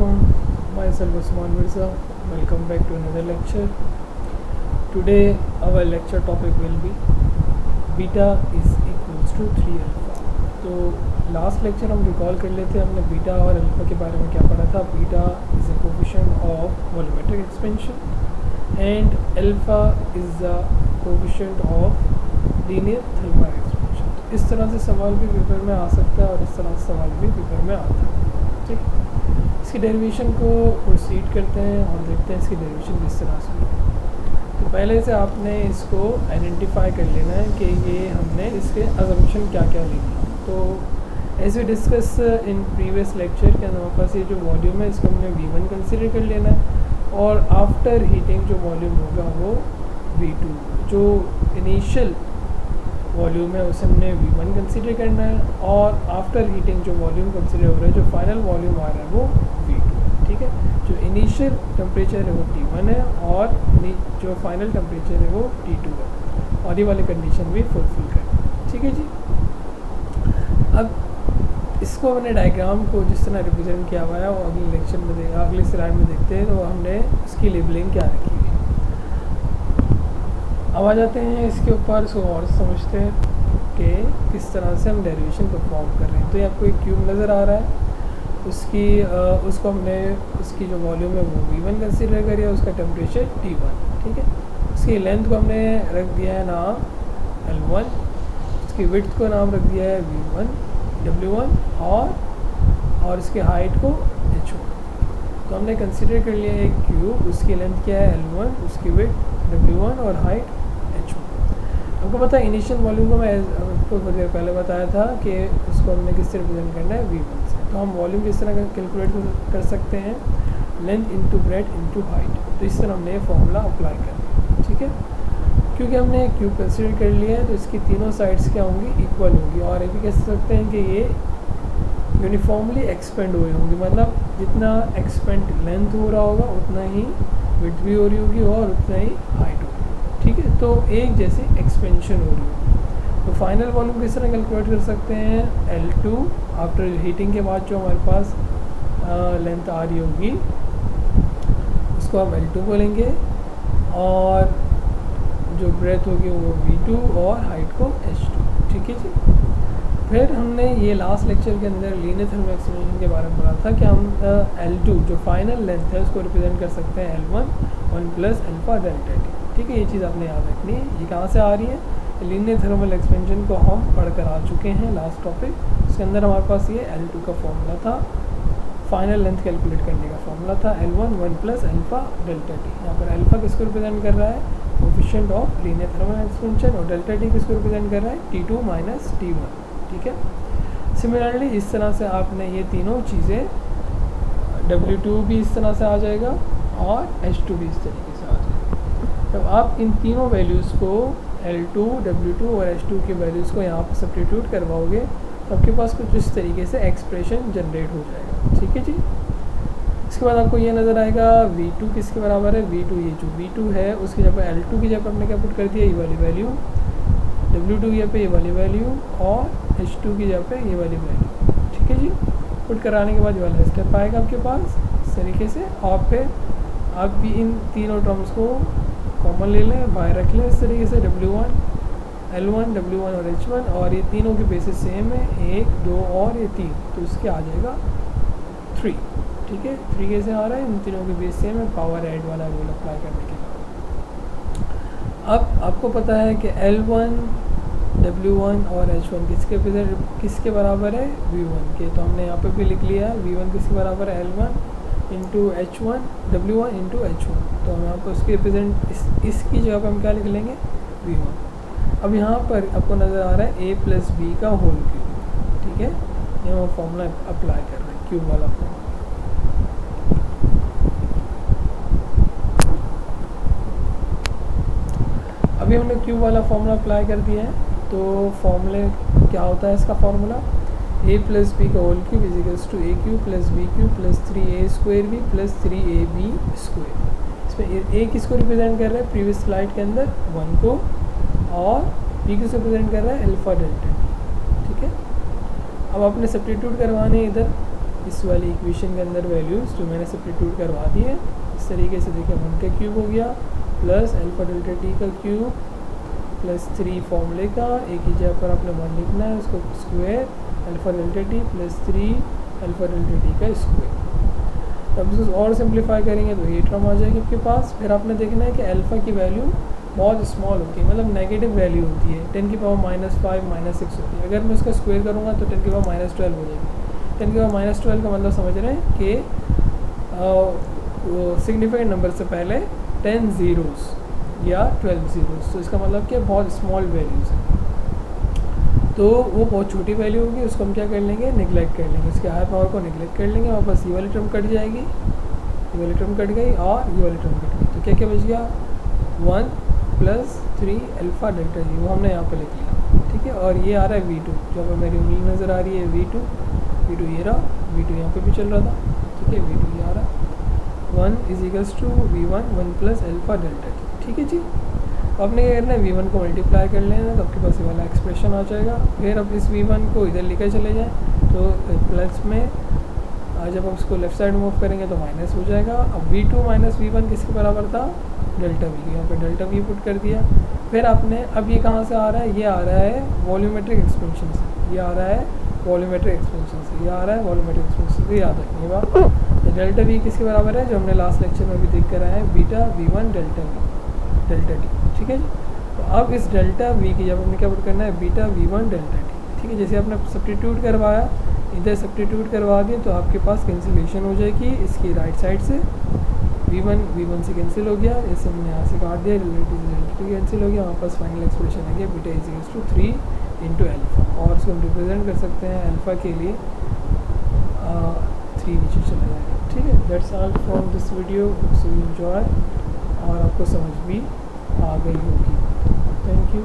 Assalamualaikum. Myself Usman Mirza. Welcome back to another lecture. Today our lecture topic will be beta is equals to 3 alpha. तो last lecture हम recall कर लेते हैं, हमने beta और alpha के बारे में क्या पढ़ा था. Beta is a coefficient of volumetric expansion and alpha is a coefficient of linear thermal expansion. इस तरह से सवाल भी पेपर में आ सकता है और इस तरह से सवाल भी पेपर में आता है. ठीक, इसकी डेरिवेशन को प्रोसीड करते हैं और देखते हैं इसकी डेरिवेशन किस तरह से होगी. तो पहले से आपने इसको आइडेंटिफाई कर लेना है कि ये हमने इसके अजम्पशन क्या क्या लेना है. तो as we discuss in previous lecture के हमारे पास ये जो वॉल्यूम है इसको हमने V1 कंसिडर कर लेना है और आफ्टर हीटिंग जो वॉल्यूम होगा वो V2. जो इनिशियल वॉल्यूम है उसे हमने V1 कंसिडर करना है और आफ्टर हीटिंग जो वॉल्यूम कंसिडर हो रहा है, जो फाइनल वॉल्यूम आ रहा है वो V2. ठीक है, जो इनिशियल टेम्परेचर है वो T1 है और जो फाइनल टेम्परेचर है वो T2 है और ये वाली कंडीशन भी फुलफिल करनी. ठीक है जी. अब इसको हमने डायग्राम को जिस तरह रिप्रेजेंट किया हुआ है और अगले लेक्चर में अगले स्लाइड में देखते हैं तो हमने इसकी लेबलिंग क्या रखी हुई है. अब आ जाते हैं इसके ऊपर इसको और समझते हैं कि किस तरह से हम डेरिवेशन परफॉर्म कर रहे हैं. तो ये आपको एक क्यूब नज़र आ रहा है, उसको हमने उसकी जो वॉल्यूम है वो V1 कंसिडर करिए, उसका टेम्परेचर T1. ठीक है, उसकी लेंथ को हमने रख दिया है नाम L1, उसकी विड्थ को नाम रख दिया है V1 W1 और इसके हाइट को H1. तो हमने कंसिडर कर लिया एक क्यूब, उसकी लेंथ क्या है L1, उसकी विड्थ W1 और हाइट H1. हमको पता है इनिशियल वॉल्यूम को मैं आपको पहले बताया था कि उसको हमने किस तरह रिप्रेजेंट करना है V1 से. तो हम वॉल्यूम किस तरह कैलकुलेट कर सकते हैं, length into breadth into height. तो इस तरह हमने ये फॉर्मूला अप्लाई कर दिया. ठीक है, क्योंकि हमने क्यूब कंसिडर कर लिया है तो इसकी तीनों साइड्स क्या होंगी, इक्वल होंगी और ये भी कह सकते हैं कि ये यूनिफॉर्मली एक्सपेंड हुए होंगी. मतलब जितना एक्सपेंड लेंथ हो रहा होगा उतना ही विड्थ भी हो रही होगी और उतना ही हाइट होगी. ठीक है, तो एक जैसे एक्सपेंशन हो रही होगी. तो फाइनल वॉल्यूम किस तरह कैलकुलेट कर सकते हैं, L2 आफ्टर हीटिंग के बाद जो हमारे पास लेंथ आ रही होगी उसको हम L2 बोलेंगे और जो ब्रेथ होगी वो V2 और हाइट को H2. ठीक है जी. फिर हमने ये लास्ट लेक्चर के अंदर लीनियर थर्मल एक्सपेंशन के बारे में पढ़ा था कि हम L2 जो फाइनल लेंथ है उसको रिप्रेजेंट कर सकते हैं L1 1 plus alpha delta T. ठीक है, ये चीज़ आपने याद रखनी है. ये कहाँ से आ रही है, लीनियर थर्मल एक्सपेंशन को हम पढ़ कर आ चुके हैं लास्ट टॉपिक. उसके अंदर हमारे पास ये L2 का फॉर्मूला था, फाइनल लेंथ कैलकुलेट करने का फॉर्मूला था L1 1 plus alpha delta T. यहाँ पर अल्फा किसको रिप्रेजेंट कर रहा है, coefficient of linear thermal expansion, और डेल्टा T किसको रिप्रेजेंट कर रहा है, T2 माइनस T1. ठीक है, सिमिलरली इस तरह से आपने ये तीनों चीज़ें W2 भी इस तरह से आ जाएगा और H2 भी इस तरीके से आ जाएगा. जब आप इन तीनों वैल्यूज़ को L2 W2 और H2 की वैल्यूज़ को यहाँ पर सब्स्टिट्यूट करवाओगे तो आपके पास कुछ इस तरीके से एक्सप्रेशन जनरेट हो जाएगा. ठीक है जी. इसके बाद आपको ये नज़र आएगा V2 किसके बराबर है, V2 ये जो V2 है उसकी जगह L2 की जगह हमने क्या पुट कर दिया, ये वाली वैल्यू, W2 की जगह पे ये वाली वैल्यू और H2 की जगह पे ये वाली वैल्यू. ठीक है जी. पुट कराने के बाद ये वाला स्टेप आएगा आपके पास इस तरीके से और फिर आप भी इन तीनों टर्म्स को कॉमन ले लें, बाहर रख लें इस तरीके से, W1 L1 W1 और H1 और ये तीनों के बेसिस सेम है, 1 2 और ये 3, तो इसके आ जाएगा 3. ठीक है, 3 कैसे आ रहा है, इन तीनों के बेस सेम है पावर ऐड वाला रूल अप्लाई करने के बाद. अब आपको पता है कि L1 W1 और H1 किसके बराबर है, V1 के. तो हमने यहाँ पे भी लिख लिया है V1 किसके बराबर है, L1 into H1 W1 into H1. तो हम यहाँ पर उसके रिप्रेजेंट इसकी जगह पर हम क्या लिख लेंगे, V1. अब यहाँ पर आपको नज़र आ रहा है A प्लस B का होल क्यूब. ठीक है, ये हम फॉर्मूला अप्लाई कर रहे हैं, क्यूब वाला फॉर्मूला. अभी हमने क्यूब वाला फार्मूला अप्लाई कर दिया है. तो फॉर्मूले क्या होता है इसका फार्मूला, A प्लस बी का whole cube is equals to A cube plus B cube plus 3A square B plus 3AB square. इसमें A किसको रिप्रेजेंट कर रहा है, प्रीवियस स्लाइड के अंदर 1 को, और B किसको रिप्रेजेंट कर रहा है, अल्फा डेल्टा T. ठीक है, अब आपने सब्स्टिट्यूट करवाने इधर इस वाली इक्वेशन के अंदर वैल्यूज़ जो मैंने सब्स्टिट्यूट करवा दी है। इस तरीके से देखिए 1 का क्यूब हो गया प्लस अल्फा डेल्टा टी का क्यूब प्लस 3 फॉर्मूले का, एक ही जगह पर आपने 1 लिखना है, उसको square alpha delta T plus 3 alpha delta T का स्क्वायर। अब इसको और सिंप्लीफाई करेंगे तो ये टर्म आ जाएगी आपके पास। फिर आपने देखना है कि अल्फ़ा की वैल्यू बहुत स्मॉल होती है, मतलब नेगेटिव वैल्यू होती है, 10 की पावर -5 -6 होती है। अगर मैं उसका स्क्वायर करूँगा तो 10 की पावर -12 हो जाएगी। 10 की पावर -12 का मतलब समझ रहे हैं कि सिग्निफिकेंट नंबर से पहले 10 ज़ीरोज़ या 12 ज़ीरोज़, तो इसका मतलब कि बहुत स्मॉल वैल्यूज़ है, तो वो बहुत छोटी वैल्यू होगी, उसको हम क्या कर लेंगे, निगलेक्ट कर लेंगे, उसके हायर पावर को निगलेक्ट कर लेंगे, वापस ये वाली टर्म कट जाएगी, ये वाली टर्म कट गई और ये वाली टर्म कट गई, तो क्या क्या बच गया 1 प्लस 3 अल्फा डेल्टा जी, वो हमने यहाँ पर लिख लिया, ठीक है। और ये आ रहा है V2, जो पर मेरी उंगली नज़र आ रही है V2 ये रहा, V2 यहाँ पे भी चल रहा था, ठीक है, V2 ये आ रहा है 1 = V1 1 plus alpha delta T, ठीक है जी। आपने क्या करना है, V1 को मल्टीप्लाई कर लेना है, तो आपके पास ये वाला एक्सप्रेशन आ जाएगा। फिर अब इस V1 को इधर लेकर चले जाएं, तो प्लस में जब आप उसको लेफ्ट साइड मूव करेंगे तो माइनस हो जाएगा। अब V2 माइनस V1 किसके बराबर था, डेल्टा V, यहाँ पे डेल्टा V पुट कर दिया। फिर आपने अब ये कहाँ से आ रहा है, ये आ रहा है वॉल्यूमेट्रिक एक्सपेंशन से, ये आ रहा है वॉल्यूमेट्रिक एक्सपेंशन से, ये आ रहा है वॉल्यूमेट्रिक एक्सपेंशन से, याद रखिए बात। तो डेल्टा V किसके बराबर है, जो हमने लास्ट लेक्चर में भी देख कर आए हैं, बीटा V1 डेल्टा टी, ठीक है जी। तो अब इस डेल्टा V की जब हमने क्या पुट करना है, बीटा V1 डेल्टा टी, ठीक है। जैसे आपने सब्स्टिट्यूट करवाया, इधर सब्स्टिट्यूट करवा दिए, तो आपके पास कैंसिलेशन हो जाएगी इसकी राइट साइड से, V1 से कैंसिल हो गया, इसे हमने यहाँ से काट दिया, रिलेटिव कैंसिल हो गया, हमारे पास फाइनल एक्सप्रेशन आ गया बीटा = 3 × अल्फ़ा, और इसको हम रिप्रेजेंट कर सकते हैं अल्फ़ा के लिए 3 नीचे चला जाएगा, ठीक है। That's all from this video, so you enjoy, और आपको समझ भी आ गई होगी। Thank you.